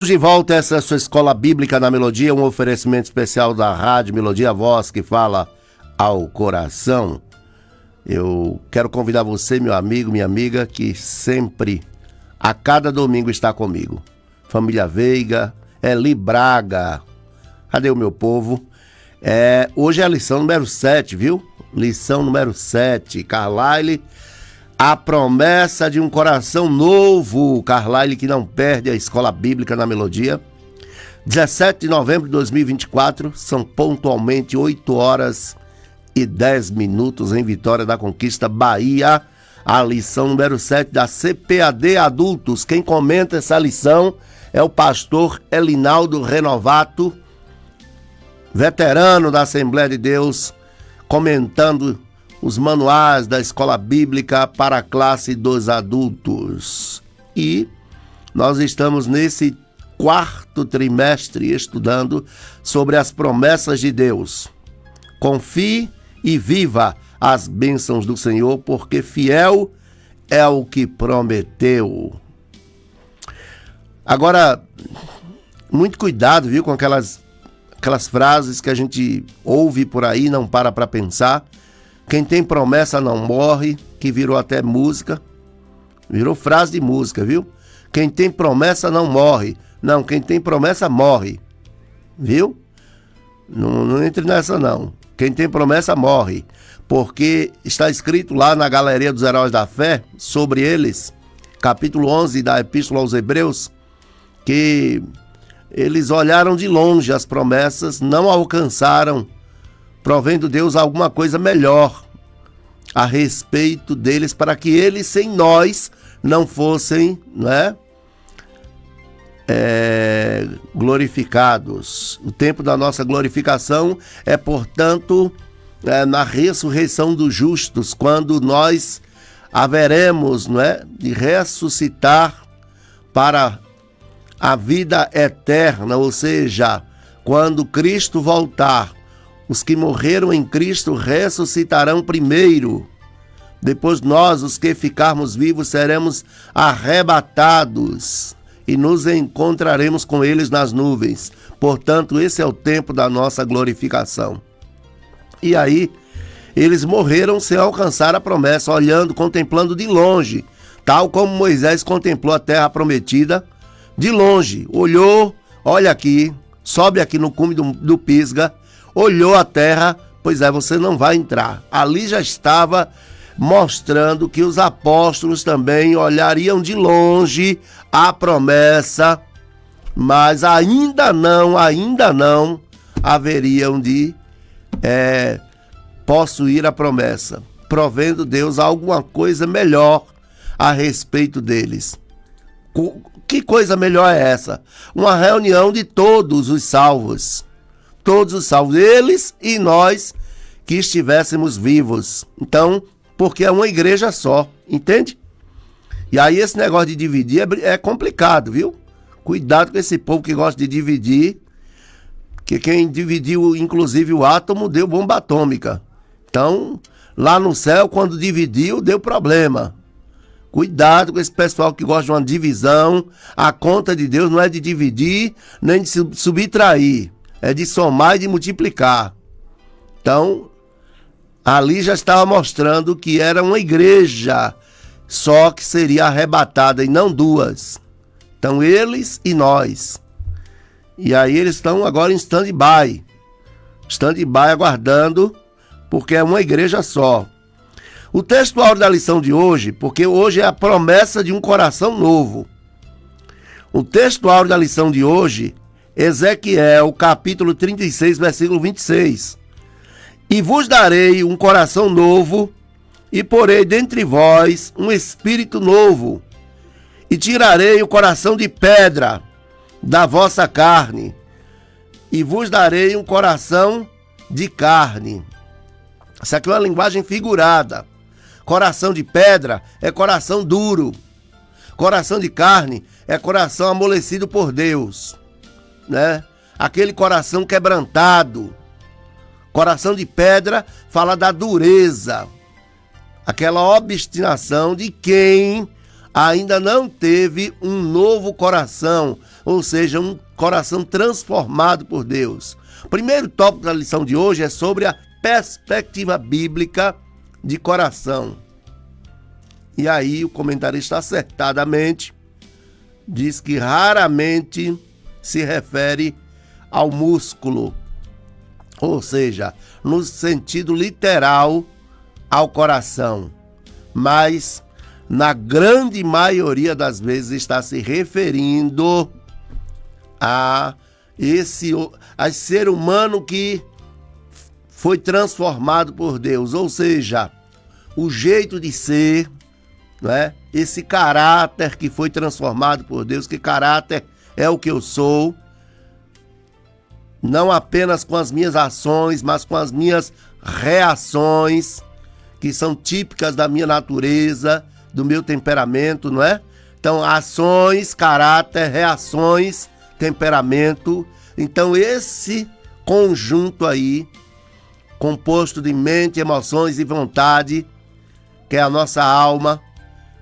De volta, essa é a sua Escola Bíblica na Melodia, um oferecimento especial da Rádio Melodia, a voz que fala ao coração. Eu quero convidar você, meu amigo, minha amiga, que sempre, a cada domingo está comigo. Família Veiga, Eli Braga, cadê o meu povo? Hoje é a lição número 7, viu? Lição número 7, Carlyle, a promessa de um coração novo. Carlyle, que não perde a Escola Bíblica na Melodia. 17 de novembro de 2024, são pontualmente 8 horas e 10 minutos em Vitória da Conquista, Bahia. A lição número 7 da CPAD Adultos. Quem comenta essa lição é o pastor Elinaldo Renovato, veterano da Assembleia de Deus, comentando os manuais da Escola Bíblica para a classe dos adultos. E nós estamos nesse quarto trimestre estudando sobre as promessas de Deus. Confie e viva as bênçãos do Senhor, porque fiel é o que prometeu. Agora, muito cuidado, viu, com aquelas frases que a gente ouve por aí, não para pensar. Quem tem promessa não morre, que virou até música, virou frase de música, viu? Quem tem promessa não morre. Não, quem tem promessa morre, viu? Não entre nessa não. Quem tem promessa morre, porque está escrito lá na Galeria dos Heróis da Fé, sobre eles, capítulo 11 da Epístola aos Hebreus, que eles olharam de longe as promessas, não alcançaram, provendo Deus alguma coisa melhor a respeito deles, para que eles sem nós não fossem, glorificados. O tempo da nossa glorificação é, portanto, na ressurreição dos justos, quando nós haveremos, de ressuscitar para a vida eterna, ou seja, quando Cristo voltar, os que morreram em Cristo ressuscitarão primeiro. Depois nós, os que ficarmos vivos, seremos arrebatados e nos encontraremos com eles nas nuvens. Portanto, esse é o tempo da nossa glorificação. E aí, eles morreram sem alcançar a promessa, olhando, contemplando de longe, tal como Moisés contemplou a terra prometida. De longe, olhou, olha aqui, sobe aqui no cume do Pisga, olhou a terra, pois você não vai entrar. Ali já estava mostrando que os apóstolos também olhariam de longe a promessa, mas ainda não haveriam de possuir a promessa, provendo Deus alguma coisa melhor a respeito deles. Que coisa melhor é essa? Uma reunião de todos os salvos, eles e nós que estivéssemos vivos. Então, porque é uma igreja só, entende? E aí esse negócio de dividir é complicado, viu? Cuidado com esse povo que gosta de dividir, que quem dividiu, inclusive, o átomo, deu bomba atômica. Então, lá no céu, quando dividiu, deu problema. Cuidado com esse pessoal que gosta de uma divisão. A conta de Deus não é de dividir, nem de subtrair. É de somar e de multiplicar. Então, ali já estava mostrando que era uma igreja só que seria arrebatada e não duas. Então, eles e nós. E aí eles estão agora em stand-by. Stand-by aguardando, porque é uma igreja só. O texto áureo da lição de hoje, porque hoje é a promessa de um coração novo. O texto áureo da lição de hoje, Ezequiel, capítulo 36, versículo 26. E vos darei um coração novo, e porei dentre vós um espírito novo, e tirarei o coração de pedra da vossa carne, e vos darei um coração de carne. Isso aqui é uma linguagem figurada. Coração de pedra é coração duro. Coração de carne é coração amolecido por Deus, Aquele coração quebrantado. Coração de pedra fala da dureza, aquela obstinação de quem ainda não teve um novo coração, ou seja, um coração transformado por Deus. O primeiro tópico da lição de hoje é sobre a perspectiva bíblica de coração. E aí o comentarista acertadamente diz que raramente se refere ao músculo, ou seja, no sentido literal ao coração, mas na grande maioria das vezes está se referindo a ser humano que foi transformado por Deus, ou seja, o jeito de ser, né? Esse caráter que foi transformado por Deus. Que caráter é o que eu sou, não apenas com as minhas ações, mas com as minhas reações, que são típicas da minha natureza, do meu temperamento, não é? Então, ações, caráter, reações, temperamento. Então, esse conjunto aí, composto de mente, emoções e vontade, que é a nossa alma.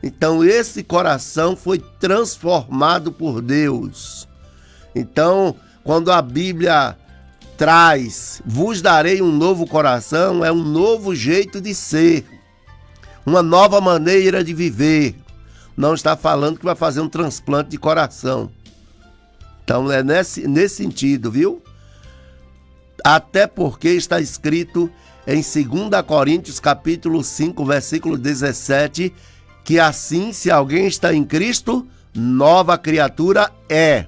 Então, esse coração foi transformado por Deus. Então, quando a Bíblia traz, vos darei um novo coração, é um novo jeito de ser, uma nova maneira de viver. Não está falando que vai fazer um transplante de coração. Então, é nesse sentido, viu? Até porque está escrito em 2 Coríntios, capítulo 5, versículo 17, que assim, se alguém está em Cristo, nova criatura é.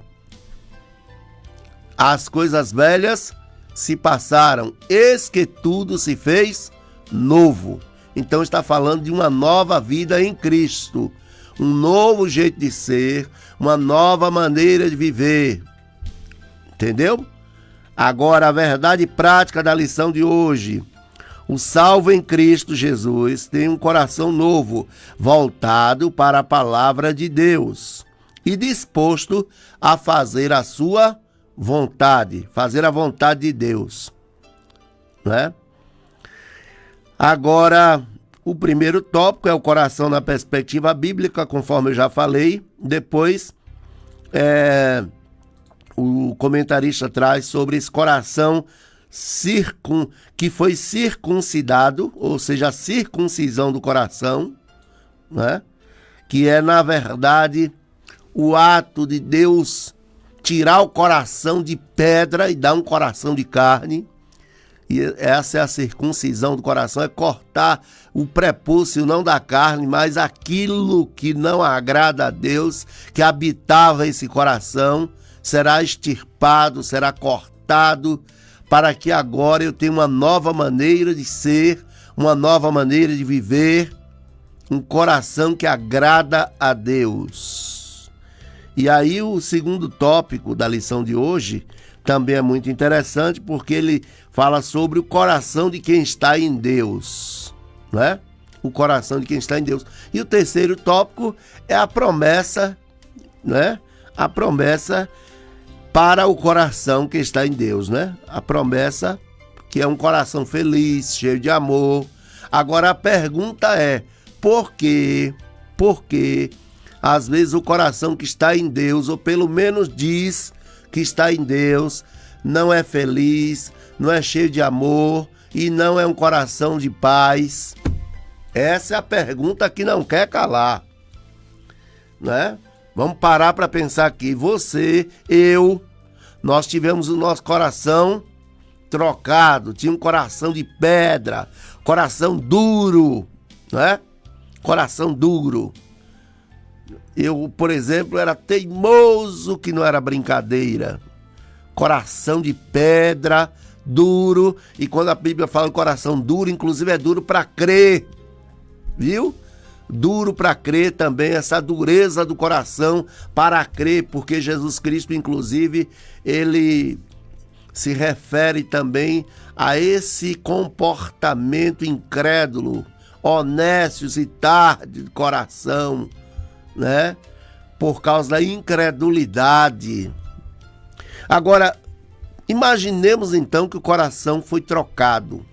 As coisas velhas se passaram, eis que tudo se fez novo. Então está falando de uma nova vida em Cristo, um novo jeito de ser, uma nova maneira de viver. Entendeu? Agora, a verdade prática da lição de hoje. O salvo em Cristo Jesus tem um coração novo, voltado para a palavra de Deus e disposto a fazer a sua vontade, fazer a vontade de Deus, né? Agora, o primeiro tópico é o coração na perspectiva bíblica, conforme eu já falei. Depois, o comentarista traz sobre esse coração que foi circuncidado, ou seja, a circuncisão do coração, né? Que é, na verdade, o ato de Deus tirar o coração de pedra e dar um coração de carne. E essa é a circuncisão do coração, é cortar o prepúcio não da carne, mas aquilo que não agrada a Deus, que habitava esse coração, será extirpado, será cortado, para que agora eu tenha uma nova maneira de ser, uma nova maneira de viver, um coração que agrada a Deus. E aí o segundo tópico da lição de hoje também é muito interessante, porque ele fala sobre o coração de quem está em Deus, né? O coração de quem está em Deus. E o terceiro tópico é a promessa, né? A promessa para o coração que está em Deus, né? A promessa que é um coração feliz, cheio de amor. Agora a pergunta é, por quê? Por quê? Às vezes o coração que está em Deus, ou pelo menos diz que está em Deus, não é feliz, não é cheio de amor e não é um coração de paz? Essa é a pergunta que não quer calar, né? Vamos parar para pensar aqui. Você, eu, nós tivemos o nosso coração trocado, tinha um coração de pedra, coração duro, né? Coração duro. Eu, por exemplo, era teimoso que não era brincadeira. Coração de pedra, duro. E quando a Bíblia fala em coração duro, inclusive é duro para crer. Viu? Duro para crer também, essa dureza do coração para crer, porque Jesus Cristo, inclusive, ele se refere também a esse comportamento incrédulo, honestos e tarde de coração, né? Por causa da incredulidade. Agora, imaginemos então que o coração foi trocado.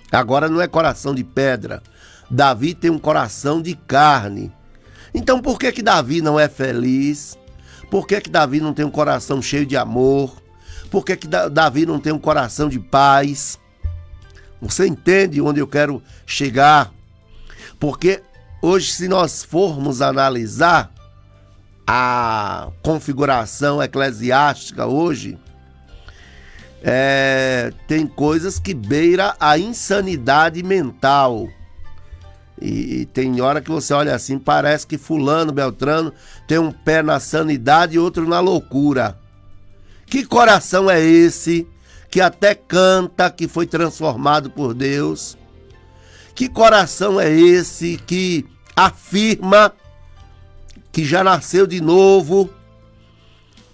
Agora não é coração de pedra. Davi tem um coração de carne. Então por que Davi não é feliz? Por que que Davi não tem um coração cheio de amor? Por que que Davi não tem um coração de paz? Você entende onde eu quero chegar? Porque hoje, se nós formos analisar a configuração eclesiástica hoje, tem coisas que beira a insanidade mental. E tem hora que você olha assim, parece que fulano, beltrano tem um pé na sanidade e outro na loucura. Que coração é esse que até canta que foi transformado por Deus? Que coração é esse que afirma que já nasceu de novo,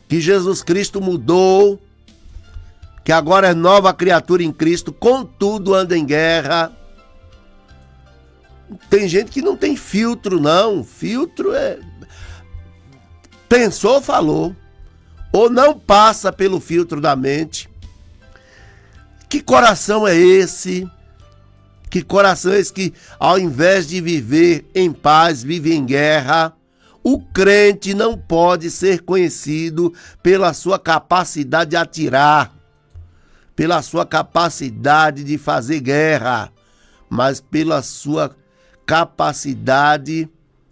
que Jesus Cristo mudou, que agora é nova criatura em Cristo, contudo anda em guerra? Tem gente que não tem filtro, não. Filtro é... Pensou, falou. Ou não passa pelo filtro da mente. Que coração é esse? Que coração é esse que, ao invés de viver em paz, vive em guerra? O crente não pode ser conhecido pela sua capacidade de atirar, pela sua capacidade de fazer guerra, mas pela sua capacidade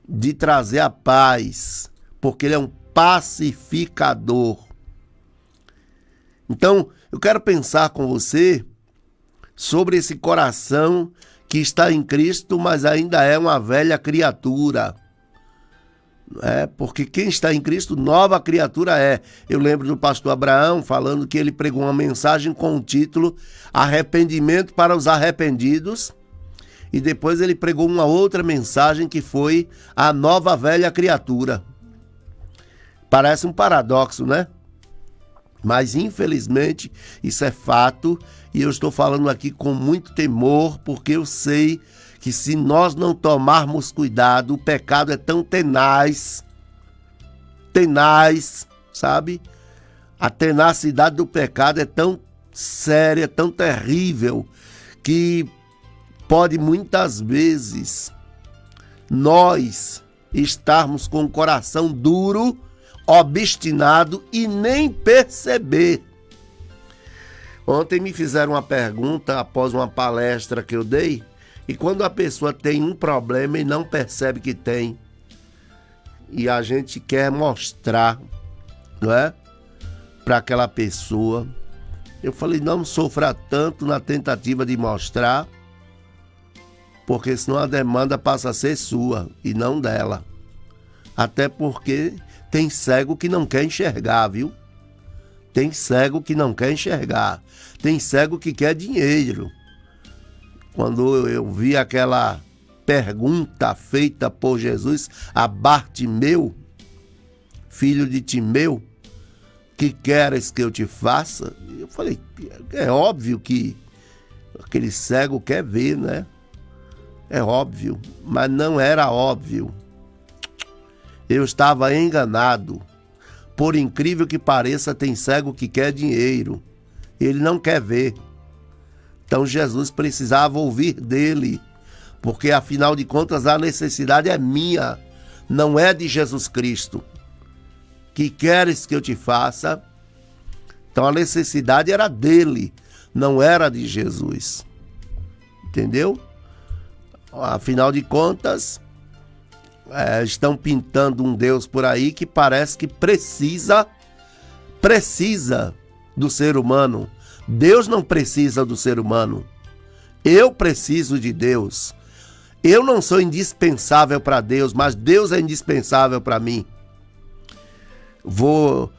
de trazer a paz, porque ele é um pacificador. Então, eu quero pensar com você sobre esse coração que está em Cristo, mas ainda é uma velha criatura. Porque quem está em Cristo, nova criatura é. Eu lembro do pastor Abraão falando que ele pregou uma mensagem com o título Arrependimento para os Arrependidos, e depois ele pregou uma outra mensagem que foi a nova velha criatura. Parece um paradoxo, né? Mas infelizmente isso é fato, e eu estou falando aqui com muito temor, porque eu sei que se nós não tomarmos cuidado, o pecado é tão tenaz, sabe? A tenacidade do pecado é tão séria, tão terrível, que pode muitas vezes nós estarmos com o coração duro, obstinado e nem perceber. Ontem me fizeram uma pergunta após uma palestra que eu dei, e quando a pessoa tem um problema e não percebe que tem, e a gente quer mostrar, não é, para aquela pessoa, eu falei, não sofra tanto na tentativa de mostrar, porque senão a demanda passa a ser sua e não dela. Até porque tem cego que não quer enxergar, viu? Tem cego que não quer enxergar. Tem cego que quer dinheiro. Quando eu vi aquela pergunta feita por Jesus a Bartimeu, filho de Timeu, que queres que eu te faça? Eu falei, é óbvio que aquele cego quer ver, né? É óbvio, mas não era óbvio. Eu estava enganado. Por incrível que pareça, tem cego que quer dinheiro. Ele não quer ver. Então Jesus precisava ouvir dele, porque afinal de contas a necessidade é minha, não é de Jesus Cristo. Que queres que eu te faça? Então a necessidade era dele, não era de Jesus. Entendeu? Afinal de contas, estão pintando um Deus por aí que parece que precisa do ser humano. Deus não precisa do ser humano. Eu preciso de Deus. Eu não sou indispensável para Deus, mas Deus é indispensável para mim. Vou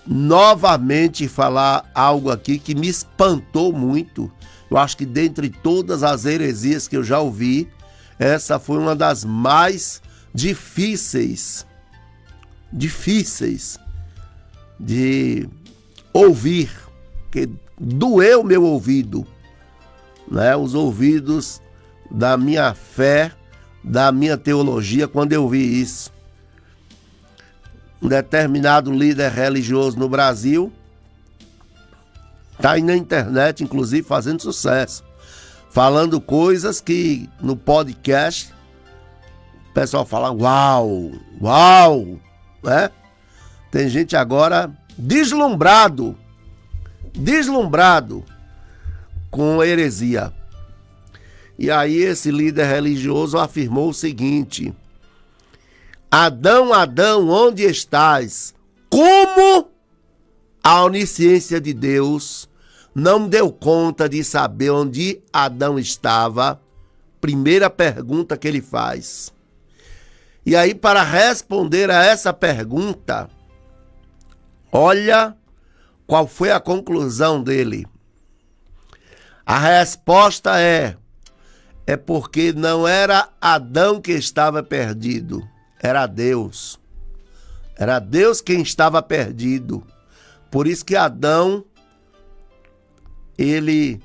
novamente falar algo aqui que me espantou muito. Eu acho que dentre todas as heresias que eu já ouvi, essa foi uma das mais difíceis de ouvir, que doeu meu ouvido, né? Os ouvidos da minha fé, da minha teologia, quando eu vi isso. Um determinado líder religioso no Brasil está aí na internet, inclusive, fazendo sucesso, falando coisas que no podcast o pessoal fala, uau, né? Tem gente agora deslumbrado com heresia. E aí esse líder religioso afirmou o seguinte: Adão, Adão, onde estás? Como a onisciência de Deus não deu conta de saber onde Adão estava? Primeira pergunta que ele faz. E aí, para responder a essa pergunta, olha qual foi a conclusão dele. A resposta é porque não era Adão que estava perdido, era Deus. Era Deus quem estava perdido. Por isso que Adão, ele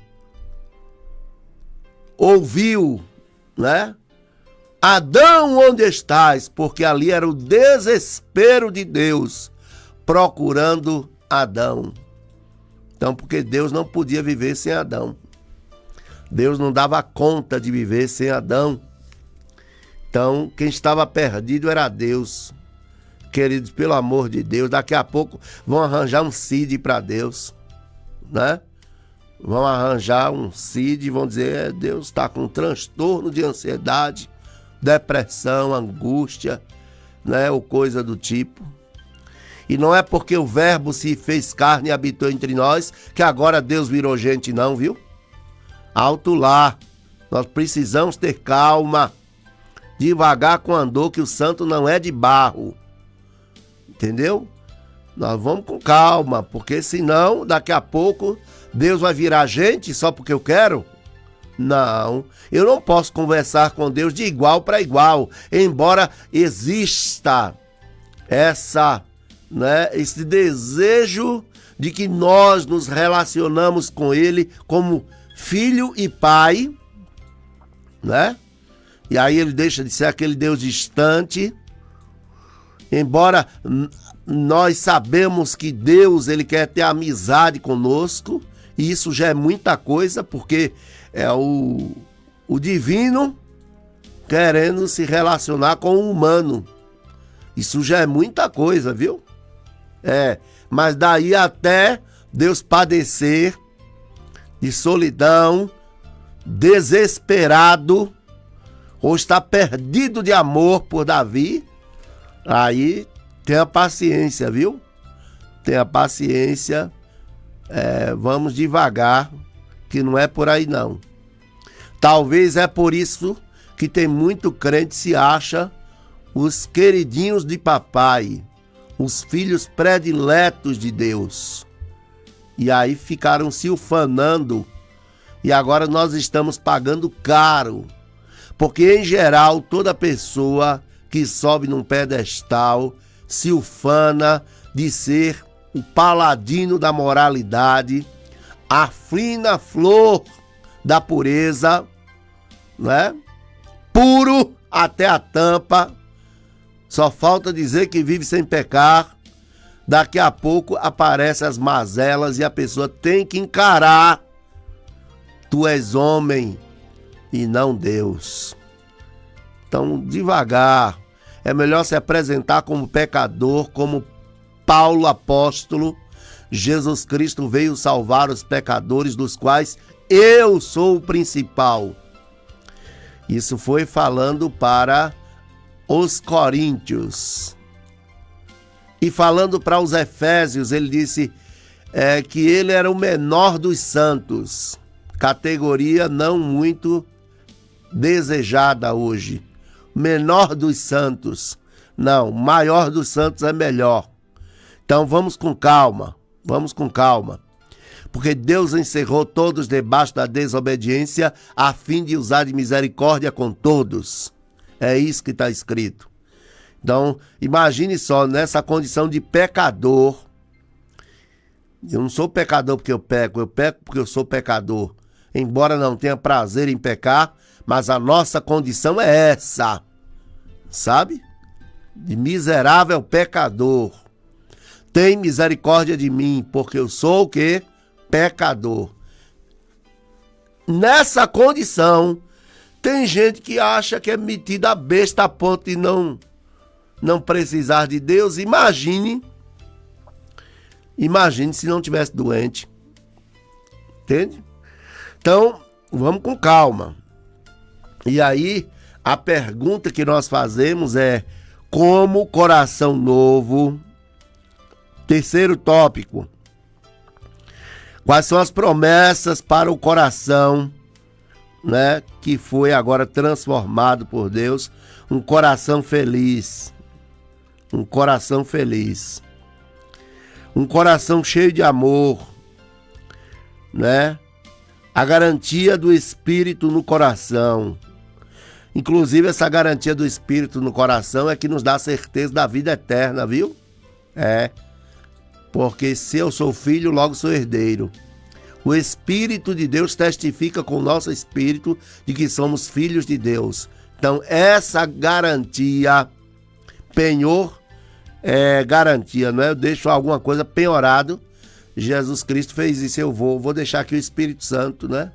ouviu, né? Adão, onde estás? Porque ali era o desespero de Deus procurando Adão. Então, porque Deus não podia viver sem Adão. Deus não dava conta de viver sem Adão. Então, quem estava perdido era Deus. Queridos, pelo amor de Deus, daqui a pouco vão arranjar um CID para Deus, né? Vão arranjar um CID e vão dizer, Deus está com transtorno de ansiedade, depressão, angústia, né? Ou coisa do tipo. E não é porque o verbo se fez carne e habitou entre nós, que agora Deus virou gente não, viu? Alto lá, nós precisamos ter calma, devagar com andor, que o santo não é de barro. Entendeu? Nós vamos com calma, porque senão, daqui a pouco, Deus vai virar gente só porque eu quero? Não, eu não posso conversar com Deus de igual para igual, embora exista esse desejo de que nós nos relacionamos com Ele como filho e pai, né? E aí ele deixa de ser aquele Deus distante. Embora nós sabemos que Deus, ele quer ter amizade conosco, e isso já é muita coisa, porque é o divino querendo se relacionar com o humano. Isso já é muita coisa, viu? Mas daí até Deus padecer de solidão, desesperado, ou está perdido de amor por Davi, aí tenha paciência, viu? Tenha paciência, vamos devagar, que não é por aí não. Talvez é por isso que tem muito crente que se acha os queridinhos de papai, os filhos prediletos de Deus. E aí ficaram se ufanando, e agora nós estamos pagando caro, porque em geral toda pessoa que sobe num pedestal se ufana de ser o paladino da moralidade, a fina flor da pureza, né? Puro até a tampa, só falta dizer que vive sem pecar. Daqui a pouco aparecem as mazelas e a pessoa tem que encarar. Tu és homem e não Deus. Então, devagar. É melhor se apresentar como pecador, como Paulo apóstolo. Jesus Cristo veio salvar os pecadores, dos quais eu sou o principal. Isso foi falando para os coríntios. E falando para os efésios, ele disse que ele era o menor dos santos. Categoria não muito desejada hoje. Menor dos santos. Não, maior dos santos é melhor. Então vamos com calma, porque Deus encerrou todos debaixo da desobediência, a fim de usar de misericórdia com todos. É isso que está escrito. Então, imagine só, nessa condição de pecador. Eu não sou pecador porque eu peco porque eu sou pecador. Embora não tenha prazer em pecar, mas a nossa condição é essa, sabe? De miserável pecador. Tem misericórdia de mim, porque eu sou o quê? Pecador. Nessa condição, tem gente que acha que é metida a besta a ponto de não precisar de Deus. Imagine Imagine se não tivesse doente. Entende? Então, vamos com calma. E aí, a pergunta que nós fazemos é: como coração novo? Terceiro tópico. Quais são as promessas para o coração, né, que foi agora transformado por Deus? Um coração feliz. Um coração feliz. Um coração cheio de amor, né? A garantia do Espírito no coração. Inclusive, essa garantia do Espírito no coração é que nos dá a certeza da vida eterna, viu? Porque se eu sou filho, logo sou herdeiro. O Espírito de Deus testifica com o nosso espírito de que somos filhos de Deus. Então, essa garantia, penhor é garantia, não é? Eu deixo alguma coisa penhorado. Jesus Cristo fez isso, eu vou deixar aqui o Espírito Santo, né?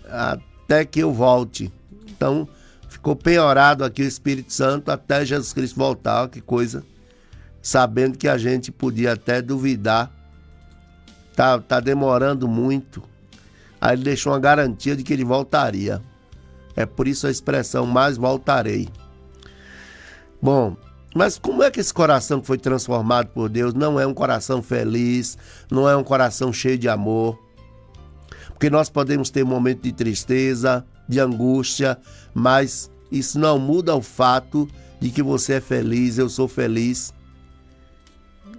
Até que eu volte. Então, ficou penhorado aqui o Espírito Santo até Jesus Cristo voltar, que coisa. Sabendo que a gente podia até duvidar. Tá demorando muito. Aí ele deixou uma garantia de que ele voltaria. É por isso a expressão, mas voltarei. Bom, mas como é que esse coração que foi transformado por Deus não é um coração feliz, não é um coração cheio de amor? Porque nós podemos ter um momento de tristeza, de angústia, mas isso não muda o fato de que você é feliz, eu sou feliz.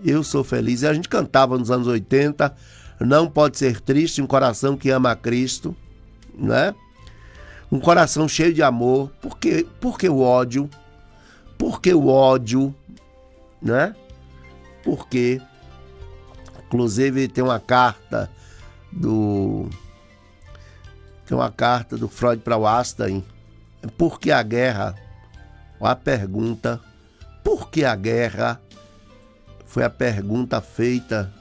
Eu sou feliz. E a gente cantava nos anos 80, não pode ser triste um coração que ama a Cristo, né? Um coração cheio de amor. Por que o ódio? Por que o ódio, né? Porque, inclusive, tem uma carta do Freud para o Einstein. Por que a guerra? A pergunta, por que a guerra? Foi a pergunta feita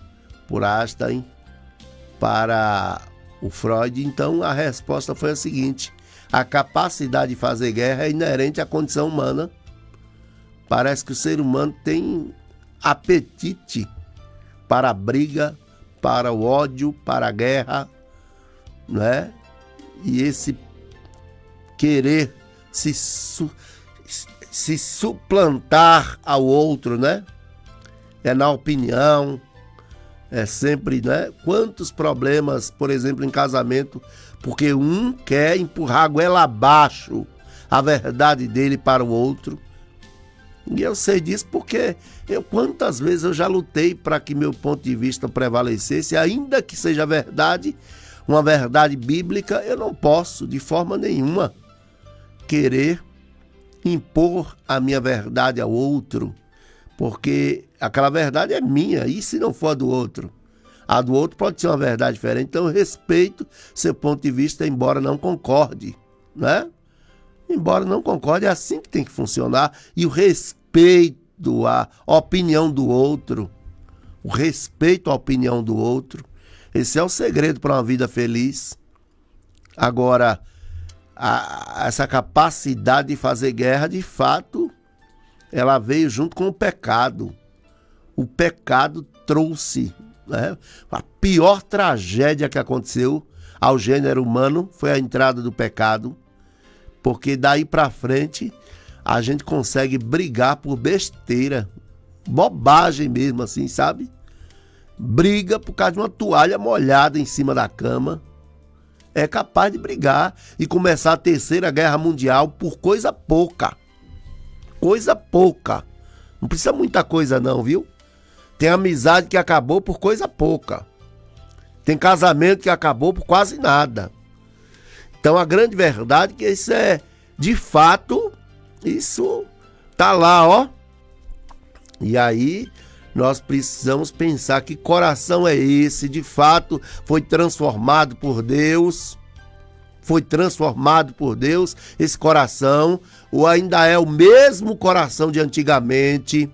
por Einstein para o Freud. Então, a resposta foi a seguinte: a capacidade de fazer guerra é inerente à condição humana. Parece que o ser humano tem apetite para a briga, para o ódio, para a guerra, né? E esse querer se suplantar ao outro, né? É na opinião, é sempre, né? Quantos problemas, por exemplo, em casamento, porque um quer empurrar a goela abaixo a verdade dele para o outro. E eu sei disso porque quantas vezes eu já lutei para que meu ponto de vista prevalecesse, ainda que seja verdade, uma verdade bíblica, eu não posso, de forma nenhuma, querer impor a minha verdade ao outro, porque aquela verdade é minha, e se não for a do outro? A do outro pode ser uma verdade diferente, então eu respeito seu ponto de vista, embora não concorde, né? Embora não concorde, é assim que tem que funcionar. E o respeito à opinião do outro, o respeito à opinião do outro, esse é o segredo para uma vida feliz. Agora, essa capacidade de fazer guerra, de fato, ela veio junto com o pecado. O pecado trouxe, né? A pior tragédia que aconteceu ao gênero humano foi a entrada do pecado. Porque daí pra frente a gente consegue brigar por besteira, bobagem mesmo assim, sabe? Briga por causa de uma toalha molhada em cima da cama. É capaz de brigar e começar a Terceira Guerra Mundial por coisa pouca. Coisa pouca. Não precisa muita coisa não, viu? Tem amizade que acabou por coisa pouca. Tem casamento que acabou por quase nada. Então a grande verdade é que isso é, de fato, isso tá lá, ó. E aí nós precisamos pensar que coração é esse, de fato, foi transformado por Deus. Foi transformado por Deus esse coração, ou ainda é o mesmo coração de antigamente?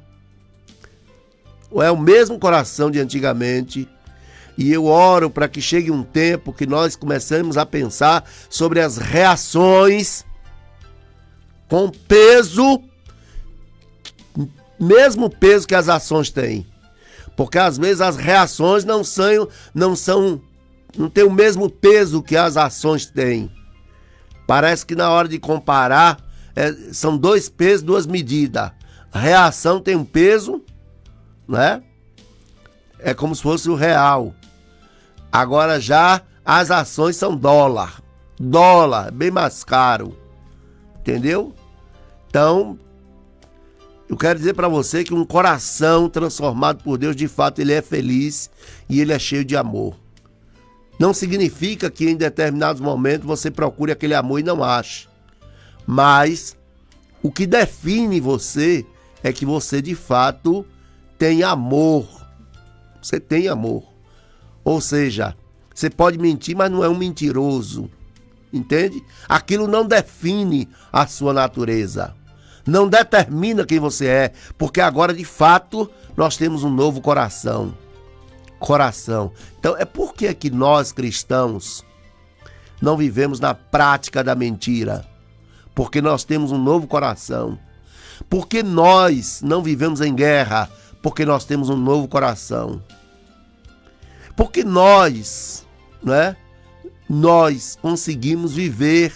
Ou é o mesmo coração de antigamente? E eu oro para que chegue um tempo que nós comecemos a pensar sobre as reações com peso, mesmo peso que as ações têm. Porque às vezes as reações não tem o mesmo peso que as ações têm. Parece que na hora de comparar, são dois pesos, duas medidas. A reação tem um peso, né? É como se fosse o real. Agora já as ações são dólar. Dólar, bem mais caro. Entendeu? Então, eu quero dizer para você que um coração transformado por Deus, de fato, ele é feliz e ele é cheio de amor. Não significa que em determinados momentos você procure aquele amor e não ache. Mas o que define você é que você, de fato, tem amor. Você tem amor. Ou seja, você pode mentir, mas não é um mentiroso. Entende? Aquilo não define a sua natureza. Não determina quem você é. Porque agora, de fato, nós temos um novo coração. Então, é por que nós, cristãos, não vivemos na prática da mentira? Porque nós temos um novo coração. Porque nós não vivemos em guerra? Porque nós temos um novo coração. Porque nós, né? Nós conseguimos viver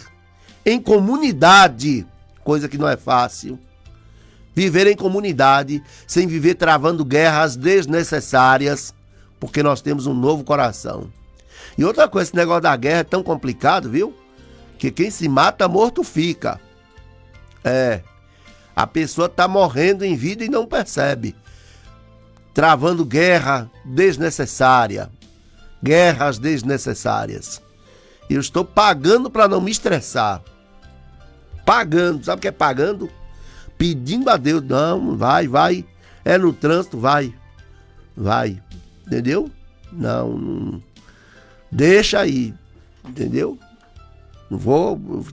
em comunidade, coisa que não é fácil. Viver em comunidade, sem viver travando guerras desnecessárias, porque nós temos um novo coração. E outra coisa, esse negócio da guerra é tão complicado, viu? Que quem se mata, morto fica. A pessoa está morrendo em vida e não percebe. Travando guerra desnecessária. Guerras desnecessárias. Eu estou pagando para não me estressar. Pagando, sabe o que é pagando? Pedindo a Deus, não, vai. É no trânsito, vai. Entendeu? Não. Deixa aí. Entendeu? Não vou.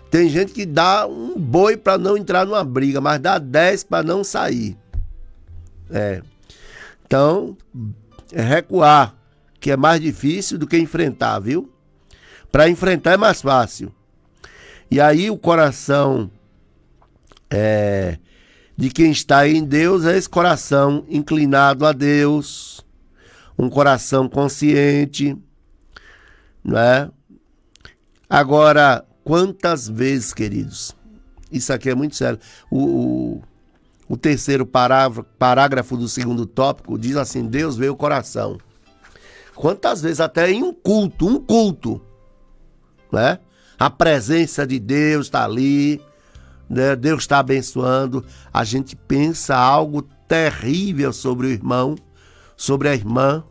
Tem gente que dá um boi para não entrar numa briga, mas dá 10 para não sair. Então, é recuar, que é mais difícil do que enfrentar, viu? Para enfrentar é mais fácil. E aí o coração de quem está em Deus é esse coração inclinado a Deus, um coração consciente, não é? Agora, quantas vezes, queridos, isso aqui é muito sério, o terceiro parágrafo do segundo tópico diz assim: Deus vê o coração. Quantas vezes até em um culto, né? A presença de Deus está ali, né? Deus está abençoando, a gente pensa algo terrível sobre o irmão, sobre a irmã,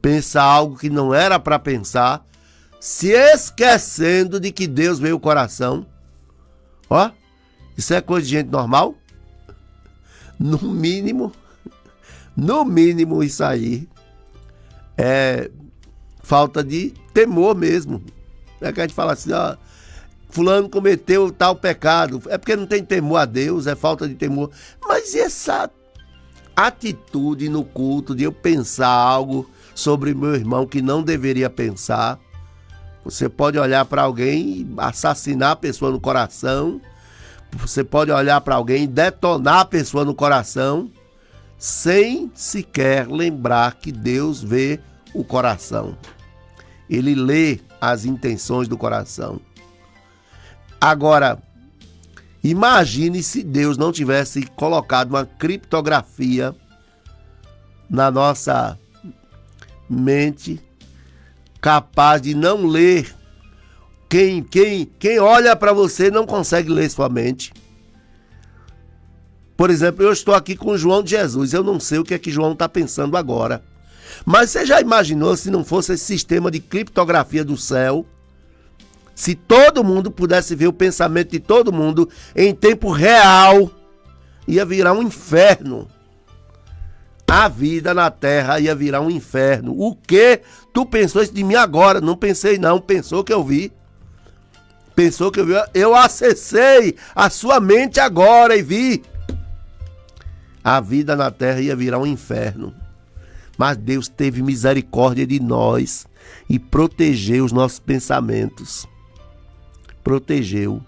pensa algo que não era para pensar, se esquecendo de que Deus vê o coração. Ó, isso é coisa de gente normal? No mínimo isso aí é falta de temor mesmo. É que a gente fala assim, ó, fulano cometeu tal pecado, é porque não tem temor a Deus, é falta de temor. Mas essa atitude no culto de eu pensar algo sobre meu irmão que não deveria pensar, você pode olhar para alguém e assassinar a pessoa no coração, você pode olhar para alguém e detonar a pessoa no coração, sem sequer lembrar que Deus vê o coração. Ele lê as intenções do coração. Agora, imagine se Deus não tivesse colocado uma criptografia na nossa mente, capaz de não ler. Quem olha para você não consegue ler sua mente. Por exemplo, eu estou aqui com João de Jesus, eu não sei o que é que João está pensando agora. Mas você já imaginou se não fosse esse sistema de criptografia do céu? Se todo mundo pudesse ver o pensamento de todo mundo em tempo real, ia virar um inferno. A vida na terra ia virar um inferno. O que? Tu pensou isso de mim agora? Não pensei não, pensou que eu vi. Pensou que eu vi. Eu acessei a sua mente agora e vi. A vida na terra ia virar um inferno. Mas Deus teve misericórdia de nós e protegeu os nossos pensamentos. Protegeu.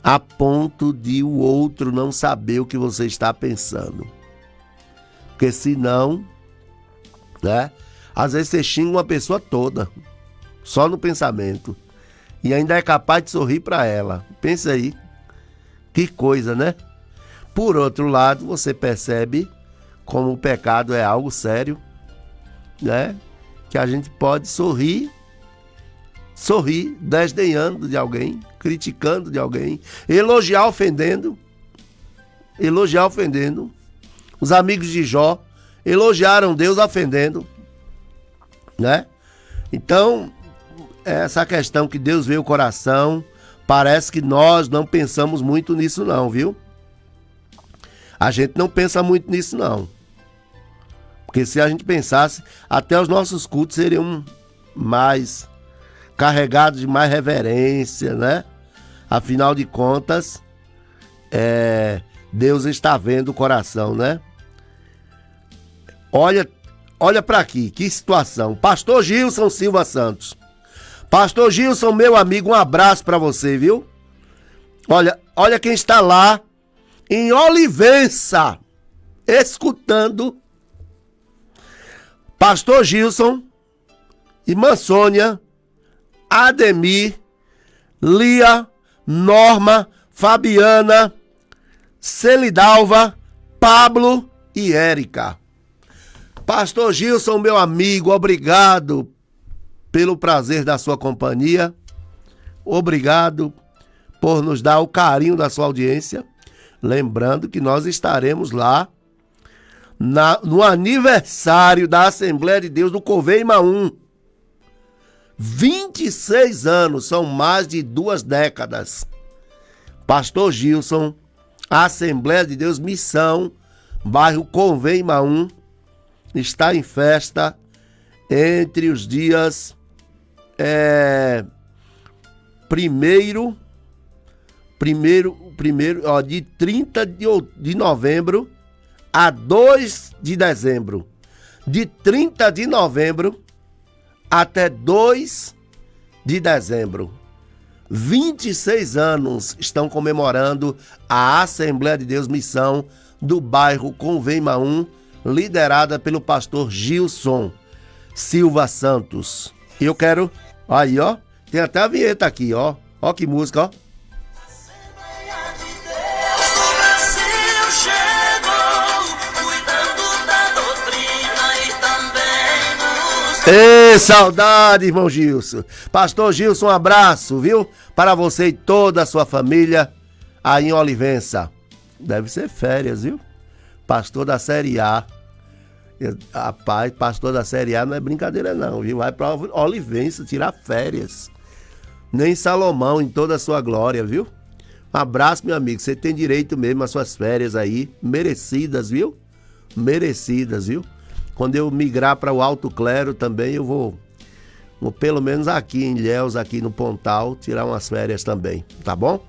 A ponto de o outro não saber o que você está pensando. Porque senão, né? Às vezes você xinga uma pessoa toda, só no pensamento. E ainda é capaz de sorrir para ela. Pensa aí, que coisa, né? Por outro lado, você percebe como o pecado é algo sério, né? Que a gente pode sorrir, desdenhando de alguém, criticando de alguém, elogiar ofendendo. Os amigos de Jó elogiaram Deus ofendendo, né? Então, essa questão que Deus vê o coração, parece que nós não pensamos muito nisso não, viu? A gente não pensa muito nisso não. Porque se a gente pensasse, até os nossos cultos seriam mais carregados de mais reverência, né? Afinal de contas, Deus está vendo o coração, né? Olha para aqui, que situação. Pastor Gilson Silva Santos. Pastor Gilson, meu amigo, um abraço para você, viu? Olha quem está lá em Olivença, escutando. Pastor Gilson, irmã Sônia, Ademir, Lia, Norma, Fabiana, Celidalva, Pablo e Érica. Pastor Gilson, meu amigo, obrigado pelo prazer da sua companhia. Obrigado por nos dar o carinho da sua audiência. Lembrando que nós estaremos lá no aniversário da Assembleia de Deus do Coveima 1. 26 anos, são mais de 2 décadas. Pastor Gilson, Assembleia de Deus Missão, bairro Coveima 1, está em festa entre os dias de 30 de novembro a 2 de dezembro. De 30 de novembro até 2 de dezembro. 26 anos estão comemorando a Assembleia de Deus Missão do bairro Conveima 1, liderada pelo pastor Gilson Silva Santos. E eu quero, aí ó, tem até a vinheta aqui, ó que música, ó. Ei, saudade, irmão Gilson. Pastor Gilson, um abraço, viu? Para você e toda a sua família aí em Olivença. Deve ser férias, viu? Pastor da Série A. Rapaz, pastor da Série A não é brincadeira não, viu? Vai para Olivença tirar férias. Nem Salomão em toda a sua glória, viu? Um abraço, meu amigo. Você tem direito mesmo às suas férias aí. Merecidas, viu? Merecidas, viu? Quando eu migrar para o Alto Clero também, eu vou pelo menos aqui em Ilhéus, aqui no Pontal, tirar umas férias também, tá bom?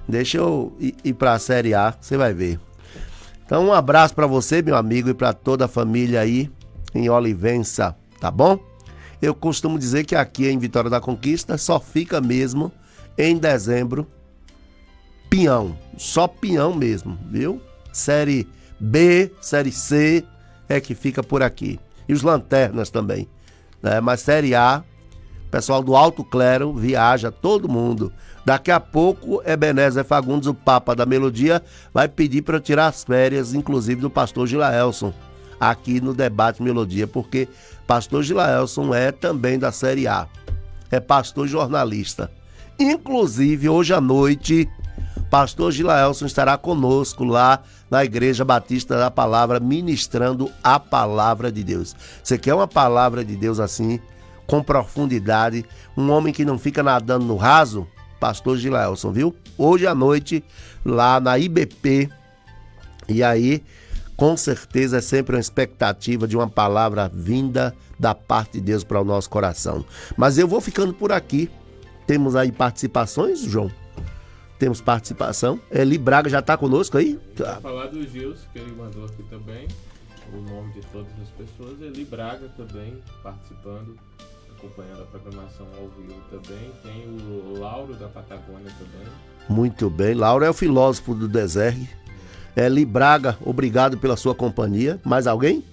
Deixa eu ir para a Série A, você vai ver. Então, um abraço para você, meu amigo, e para toda a família aí em Olivença, tá bom? Eu costumo dizer que aqui em Vitória da Conquista só fica mesmo em dezembro peão, só peão mesmo, viu? Série B, Série C é que fica por aqui. E os lanternas também, né? Mas Série A, o pessoal do Alto Clero viaja, todo mundo. Daqui a pouco, Ebenezer Fagundes, o Papa da Melodia, vai pedir para eu tirar as férias, inclusive do pastor Gilaelson, aqui no Debate Melodia, porque pastor Gilaelson é também da Série A. É pastor jornalista. Inclusive, hoje à noite, pastor Gilaelson estará conosco lá na Igreja Batista da Palavra, ministrando a Palavra de Deus. Você quer uma Palavra de Deus assim, com profundidade, um homem que não fica nadando no raso? Pastor Gilaelson, viu? Hoje à noite, lá na IBP, e aí, com certeza é sempre uma expectativa de uma palavra vinda da parte de Deus para o nosso coração. Mas eu vou ficando por aqui. Temos aí participações, João? Temos participação. Eli Braga já está conosco aí? Vai falar do Gilson, que ele mandou aqui também, o nome de todas as pessoas. Eli Braga também participando, acompanhando a programação ao vivo também. Tem o Lauro da Patagônia também. Muito bem. Lauro é o filósofo do Desergue. Eli Braga, obrigado pela sua companhia. Mais alguém?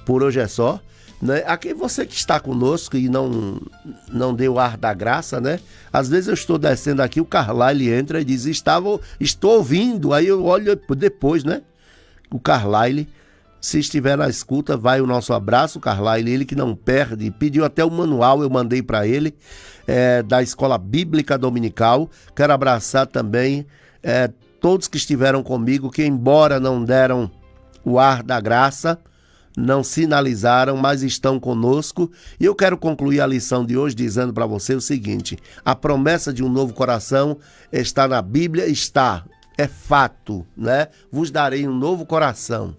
Por hoje é só. Né? Aqui você que está conosco e não deu ar da graça, né? Às vezes eu estou descendo aqui, o Carlyle entra e diz, estou ouvindo, aí eu olho depois, né? O Carlyle, se estiver na escuta, vai o nosso abraço, Carlyle, ele que não perde, pediu até o manual, eu mandei para ele, da Escola Bíblica Dominical. Quero abraçar também todos que estiveram comigo, que embora não deram o ar da graça, não sinalizaram, mas estão conosco. E eu quero concluir a lição de hoje dizendo para você o seguinte: a promessa de um novo coração está na Bíblia, é fato, né? Vos darei um novo coração.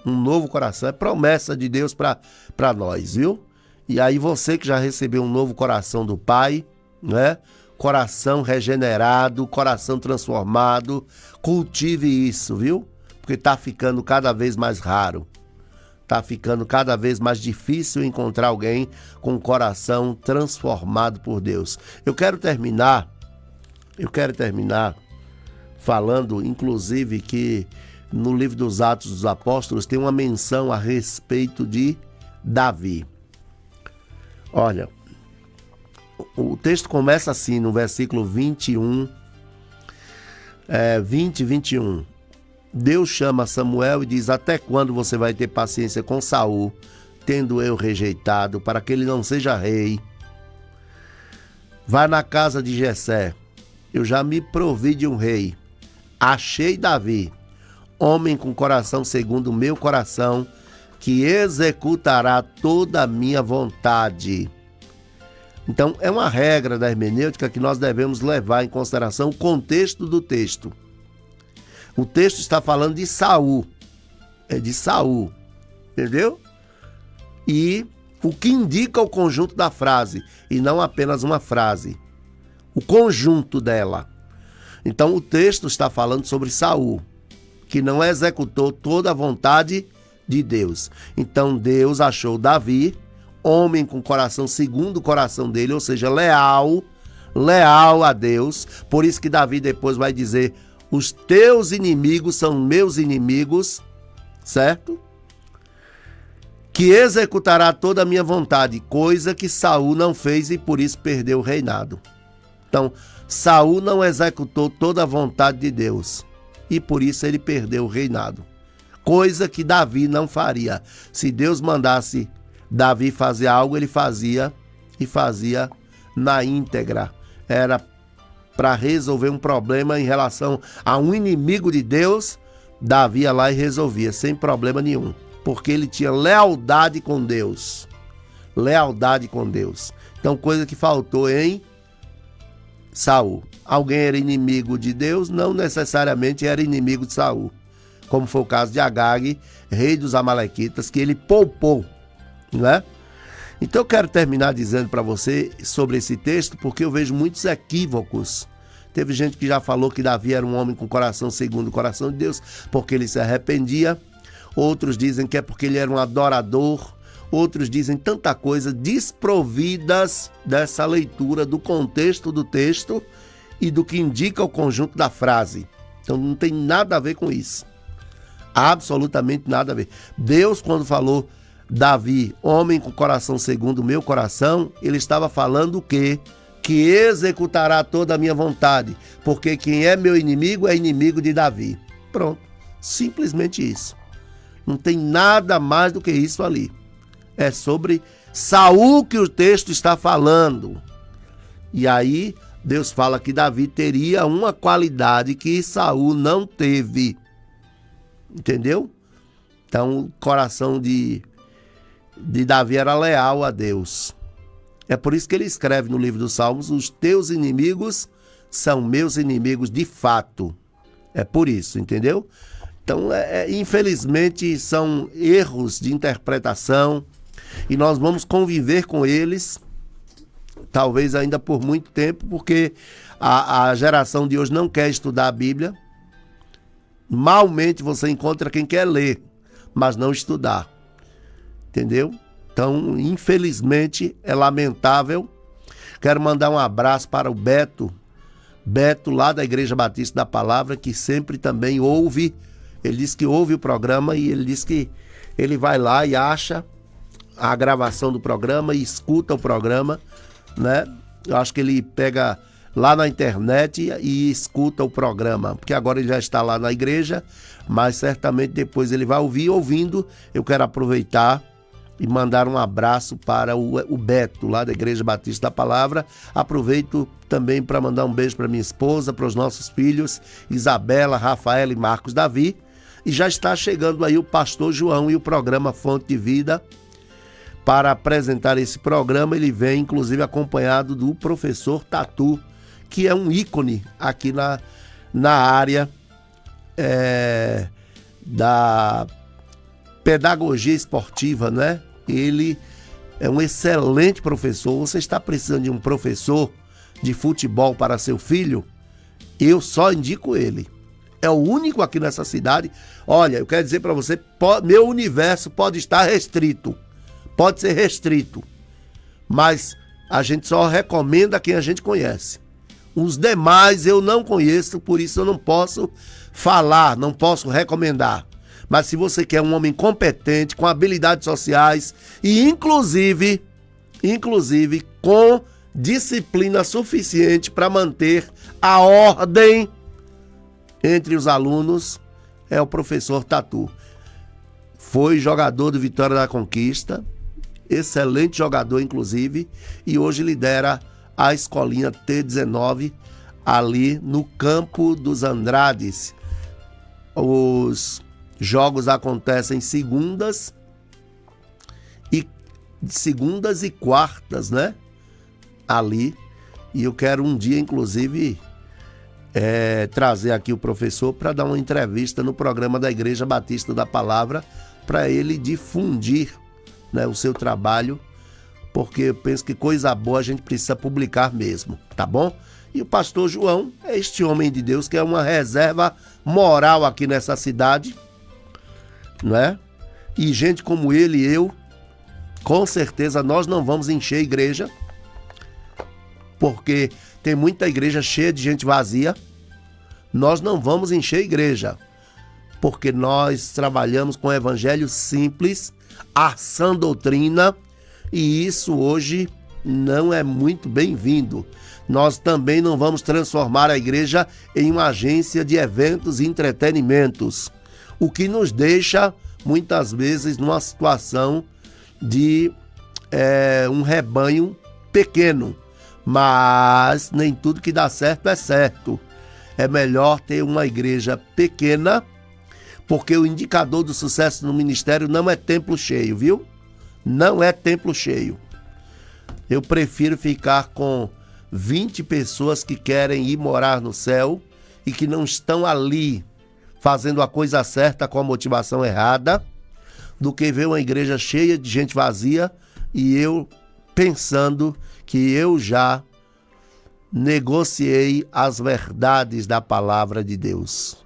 Um novo coração é promessa de Deus para nós, viu? E aí você que já recebeu um novo coração do Pai, né? Coração regenerado, coração transformado, cultive isso, viu? Porque tá ficando cada vez mais raro. Tá ficando cada vez mais difícil encontrar alguém com o coração transformado por Deus. Eu quero terminar falando, inclusive, que no livro dos Atos dos Apóstolos tem uma menção a respeito de Davi. Olha, o texto começa assim, no versículo 20 e 21. Deus chama Samuel e diz: até quando você vai ter paciência com Saul, tendo eu rejeitado, para que ele não seja rei? Vai na casa de Jessé, eu já me provi de um rei. Achei Davi, homem com coração segundo o meu coração, que executará toda a minha vontade. Então, é uma regra da hermenêutica que nós devemos levar em consideração o contexto do texto. O texto está falando de Saul. É de Saul. Entendeu? E o que indica o conjunto da frase, e não apenas uma frase. O conjunto dela. Então o texto está falando sobre Saul, que não executou toda a vontade de Deus. Então Deus achou Davi, homem com coração segundo o coração dele, ou seja, leal a Deus. Por isso que Davi depois vai dizer: os teus inimigos são meus inimigos, certo? Que executará toda a minha vontade, coisa que Saul não fez e por isso perdeu o reinado. Então, Saul não executou toda a vontade de Deus e por isso ele perdeu o reinado. Coisa que Davi não faria. Se Deus mandasse Davi fazer algo, ele fazia e fazia na íntegra. Era para resolver um problema em relação a um inimigo de Deus, Davi ia lá e resolvia, sem problema nenhum, porque ele tinha lealdade com Deus. Lealdade com Deus. Então, coisa que faltou em Saul. Alguém era inimigo de Deus, não necessariamente era inimigo de Saul, como foi o caso de Agag, rei dos Amalequitas, que ele poupou, não é? Então eu quero terminar dizendo para você sobre esse texto, porque eu vejo muitos equívocos. Teve gente que já falou que Davi era um homem com coração segundo o coração de Deus, porque ele se arrependia. Outros dizem que é porque ele era um adorador. Outros dizem tanta coisa, desprovidas dessa leitura do contexto do texto e do que indica o conjunto da frase. Então não tem nada a ver com isso. Absolutamente nada a ver. Deus, quando falou Davi, homem com coração segundo o meu coração, ele estava falando o quê? Que executará toda a minha vontade, porque quem é meu inimigo é inimigo de Davi. Pronto, simplesmente isso. Não tem nada mais do que isso ali. É sobre Saul que o texto está falando. E aí Deus fala que Davi teria uma qualidade que Saul não teve. Entendeu? Então o coração de Davi era leal a Deus. É por isso que ele escreve no livro dos Salmos: os teus inimigos são meus inimigos de fato. É por isso, entendeu? Então, infelizmente, são erros de interpretação e nós vamos conviver com eles, talvez ainda por muito tempo, porque a geração de hoje não quer estudar a Bíblia. Malmente você encontra quem quer ler, mas não estudar. Entendeu? Então, infelizmente, é lamentável. Quero mandar um abraço para o Beto, Beto, lá da Igreja Batista da Palavra, que sempre também ouve. Ele disse que ouve o programa e ele disse que ele vai lá e acha a gravação do programa e escuta o programa, né? Eu acho que ele pega lá na internet e escuta o programa, porque agora ele já está lá na igreja, mas certamente depois ele vai ouvir. Ouvindo, eu quero aproveitar e mandar um abraço para o Beto, lá da Igreja Batista da Palavra. Aproveito também para mandar um beijo para minha esposa, para os nossos filhos, Isabela, Rafaela e Marcos Davi. E já está chegando aí o pastor João e o programa Fonte de Vida. Para apresentar esse programa, ele vem inclusive acompanhado do professor Tatu, que é um ícone aqui na área da pedagogia esportiva, né? Ele é um excelente professor. Você está precisando de um professor de futebol para seu filho? Eu só indico ele. É o único aqui nessa cidade. Olha, eu quero dizer para você, meu universo pode estar restrito. Pode ser restrito. Mas a gente só recomenda quem a gente conhece. Os demais eu não conheço, por isso eu não posso falar, não posso recomendar. Mas se você quer um homem competente, com habilidades sociais e inclusive com disciplina suficiente para manter a ordem entre os alunos, é o professor Tatu. Foi jogador do Vitória da Conquista, excelente jogador inclusive, e hoje lidera a escolinha T19 ali no Campo dos Andrades. Os jogos acontecem segundas e quartas, né? Ali. E eu quero um dia, inclusive, trazer aqui o professor para dar uma entrevista no programa da Igreja Batista da Palavra, para ele difundir, né, o seu trabalho, porque eu penso que coisa boa a gente precisa publicar mesmo, tá bom? E o pastor João é este homem de Deus que é uma reserva moral aqui nessa cidade, não é? E gente como ele e eu, com certeza nós não vamos encher a igreja, porque tem muita igreja cheia de gente vazia. Nós não vamos encher a igreja, porque nós trabalhamos com o evangelho simples, a sã doutrina, e isso hoje não é muito bem-vindo. Nós também não vamos transformar a igreja em uma agência de eventos e entretenimentos, o que nos deixa muitas vezes numa situação de um rebanho pequeno. Mas nem tudo que dá certo é certo. É melhor ter uma igreja pequena, porque o indicador do sucesso no ministério não é templo cheio, viu? Não é templo cheio. Eu prefiro ficar com 20 pessoas que querem ir morar no céu e que não estão ali fazendo a coisa certa com a motivação errada, do que ver uma igreja cheia de gente vazia e eu pensando que eu já negociei as verdades da palavra de Deus.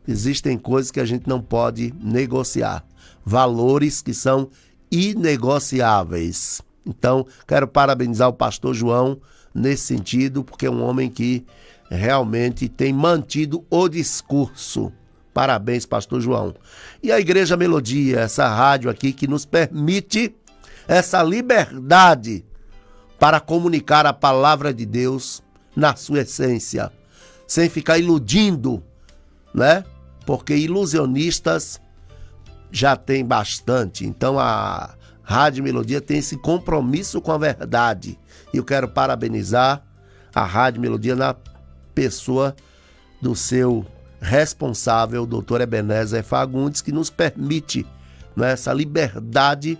Existem coisas que a gente não pode negociar, valores que são inegociáveis. Então, quero parabenizar o pastor João nesse sentido, porque é um homem que realmente tem mantido o discurso. Parabéns, pastor João. E a Igreja Melodia, essa rádio aqui que nos permite essa liberdade para comunicar a palavra de Deus na sua essência, sem ficar iludindo, né? Porque ilusionistas já tem bastante. Então a Rádio Melodia tem esse compromisso com a verdade. E eu quero parabenizar a Rádio Melodia na pessoa do seu responsável, o doutor Ebenezer Fagundes, que nos permite, né, essa liberdade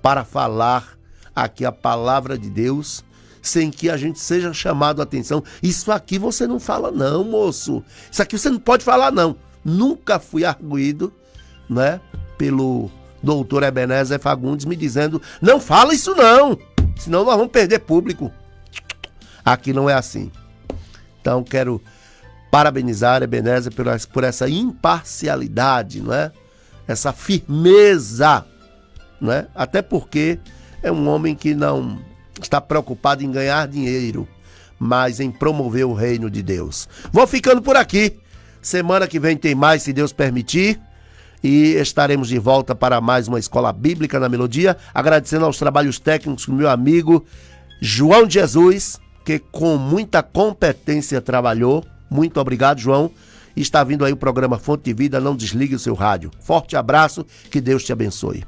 para falar aqui a palavra de Deus, sem que a gente seja chamado a atenção. Isso aqui você não fala não, moço. Isso aqui você não pode falar não. Nunca fui arguído, né, pelo doutor Ebenezer Fagundes me dizendo, não fala isso não, senão nós vamos perder público. Aqui não é assim. Então quero parabenizar Ebenezer por essa imparcialidade, não é? Essa firmeza, não é? Até porque é um homem que não está preocupado em ganhar dinheiro, mas em promover o reino de Deus. Vou ficando por aqui. Semana que vem tem mais, se Deus permitir. E estaremos de volta para mais uma Escola Bíblica na Melodia. Agradecendo aos trabalhos técnicos do meu amigo João de Jesus, que com muita competência trabalhou. Muito obrigado, João. Está vindo aí o programa Fonte de Vida. Não desligue o seu rádio. Forte abraço, que Deus te abençoe.